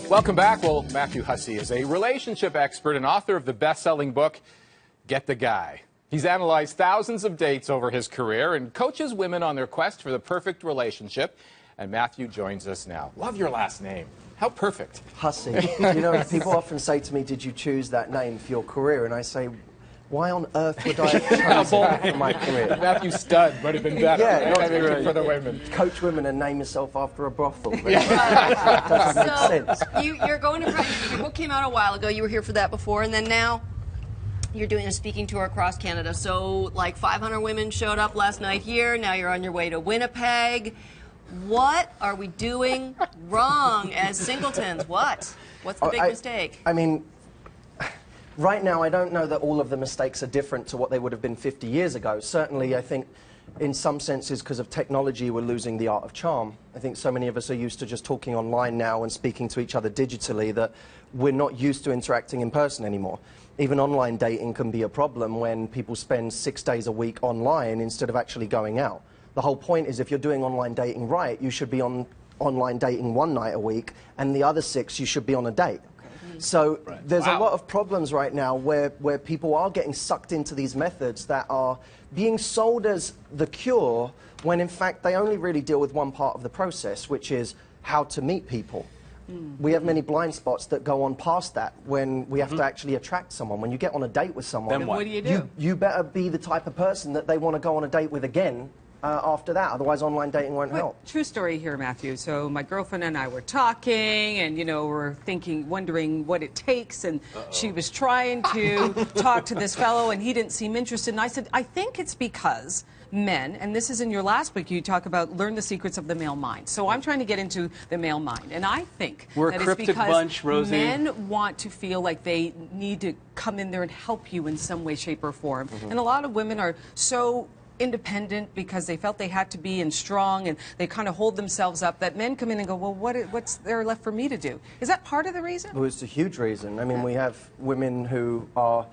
Welcome back. Well, Matthew Hussey is a relationship expert and author of the best-selling book, Get the Guy. He's analyzed thousands of dates over his career and coaches women on their quest for the perfect relationship. And Matthew joins us now. Love your last name. How perfect. Hussey. You know, people often say to me, did you choose that name for your career? And I say, why on earth would I have chosen that for my career? Matthew Stud would have been better. Yeah, not right. For the women. Coach women and name yourself after a brothel. That doesn't make sense. You're going to practice. Your book came out a while ago. You were here for that before, and then now you're doing a speaking tour across Canada. So, like 500 women showed up last night here. Now you're on your way to Winnipeg. What are we doing wrong as singletons? What's the big mistake? I mean, right now, I don't know that all of the mistakes are different to what they would have been 50 years ago. Certainly, I think, in some senses, because of technology, we're losing the art of charm. I think so many of us are used to just talking online now and speaking to each other digitally that we're not used to interacting in person anymore. Even online dating can be a problem when people spend 6 days a week online instead of actually going out. The whole point is if you're doing online dating right, you should be on online dating 1 night a week, and the other 6 you should be on a date. So there's a lot of problems right now where people are getting sucked into these methods that are being sold as the cure when in fact they only really deal with one part of the process, which is how to meet people. We have many blind spots that go on past that when we have to actually attract someone. When you get on a date with someone, then what do you do? You better be the type of person that they want to go on a date with again after that, otherwise online dating won't help. True story here, Matthew. So my girlfriend and I were talking, and we're wondering what it takes, and she was trying to talk to this fellow, and he didn't seem interested. And I said, I think it's because men, and this is in your last book, you talk about learn the secrets of the male mind. So I'm trying to get into the male mind, and I think we're that a cryptic it's because bunch, Rosie. men want to feel like they need to come in there and help you in some way, shape, or form. And a lot of women are so independent because they felt they had to be and strong, and they kind of hold themselves up, that men come in and go, well, what's there left for me to do? Is that part of the reason? Well, it's a huge reason. I mean, we have women who are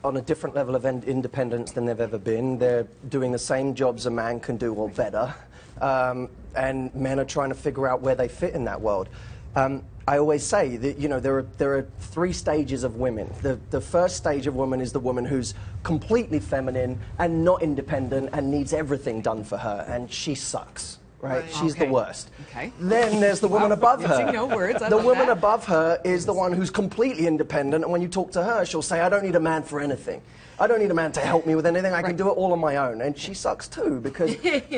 on a different level of independence than they've ever been. They're doing the same jobs a man can do or better, and men are trying to figure out where they fit in that world. I always say that, there are 3 stages of women. The first stage of woman is the woman who's completely feminine and not independent and needs everything done for her, and she sucks. Right? She's the worst. Okay. Then there's the woman above her. No words. The woman above her is the one who's completely independent, and when you talk to her, she'll say, I don't need a man for anything. I don't need a man to help me with anything. I can do it all on my own. And she sucks too, because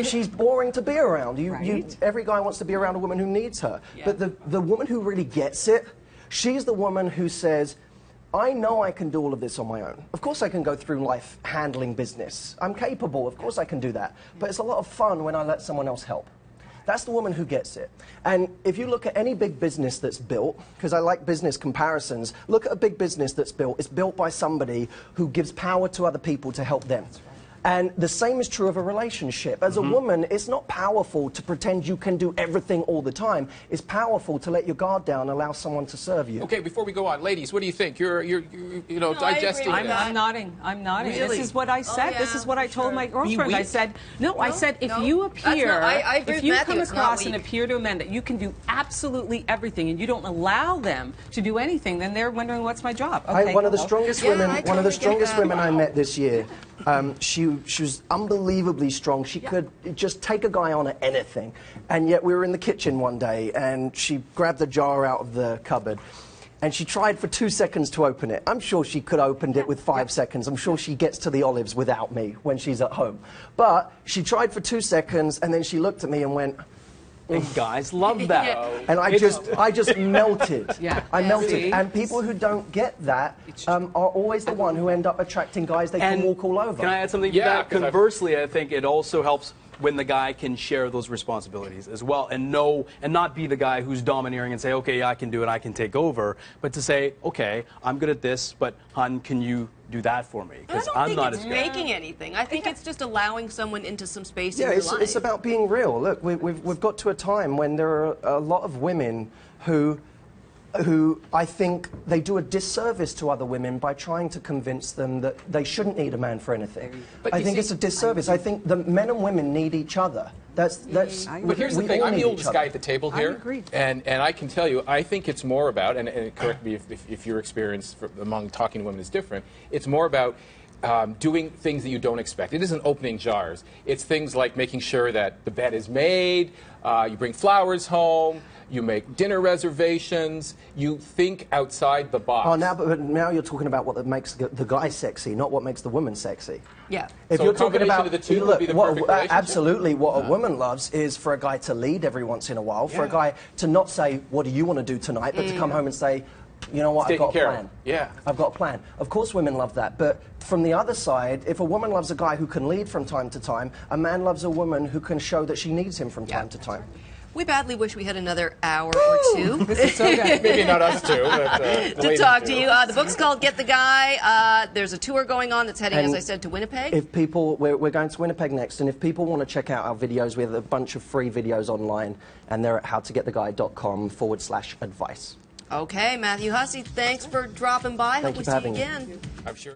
she's boring to be around. Every guy wants to be around a woman who needs her. Yeah. But the woman who really gets it, she's the woman who says, I know I can do all of this on my own. Of course I can go through life handling business. I'm capable. Of course I can do that. But it's a lot of fun when I let someone else help. That's the woman who gets it. And if you look at any big business that's built, because I like business comparisons, look at a big business that's built. It's built by somebody who gives power to other people to help them. And the same is true of a relationship. As a woman, it's not powerful to pretend you can do everything all the time. It's powerful to let your guard down and allow someone to serve you. Okay, before we go on, ladies, what do you think? You're digesting I'm nodding. I'm nodding. Really? This is what I said. This is what I told my girlfriend. I said, I said, if no, you appear, if you come across and appear to a man that you can do absolutely everthing, and you don't allow them to do anything, then they're wondering, what's my job? Okay. One of the strongest women, I met this year. She was unbelievably strong. She could just take a guy on at anything. And yet we were in the kitchen one day, and she grabbed the jar out of the cupboard, and she tried for 2 seconds to open it. I'm sure she could have opened it with 5 seconds. I'm sure she gets to the olives without me when she's at home. But she tried for 2 seconds, and then she looked at me and went, and guys love that. and I just melted. I melted. See? And people who don't get that are always the one who end up attracting guys they can walk all over. Can I add something to that? Conversely, I think it also helps when the guy can share those responsibilities as well, and not be the guy who's domineering and say, okay, yeah, I can do it, I can take over, but to say, okay, I'm good at this, but hon, can you do that for me? Because I'm not as good. Making anything. I think it's just allowing someone into some space in your life. It's about being real. Look, we've got to a time when there are a lot of women who I think they do a disservice to other women by trying to convince them that they shouldn't need a man for anything. I think it's a disservice. I think the men and women need each other. That's. But here's the we thing, all I'm the need oldest each guy other. at the table I here. agree. And I can tell you, I think it's more about, and correct me if your experience among talking to women is different, it's more about doing things that you don't expect. It isn't opening jars. It's things like making sure that the bed is made, you bring flowers home, you make dinner reservations, you think outside the box. Oh, but now you're talking about what makes the guy sexy, not what makes the woman sexy. Yeah. If So you're a talking combination about of the two would be the perfect relationship? absolutely, what a woman loves is for a guy to lead every once in a while, for a guy to not say, "What do you want to do tonight?" but to come home and say, "You know what? I've got a plan. Yeah. I've got a plan." Of course, women love that, but from the other side, if a woman loves a guy who can lead from time to time, a man loves a woman who can show that she needs him from time to time. We badly wish we had another hour or two. This is so good. Maybe not us two, but the to ladies talk do. to you. The book's called Get the Guy. There's a tour going on that's heading, as I said, to Winnipeg. If people, we're going to Winnipeg next, and if people want to check out our videos, we have a bunch of free videos online, and they're at howtogettheguy.com/advice. Okay, Matthew Hussey, thanks for dropping by. Thank Hope you we for see having you me. again. I'm sure.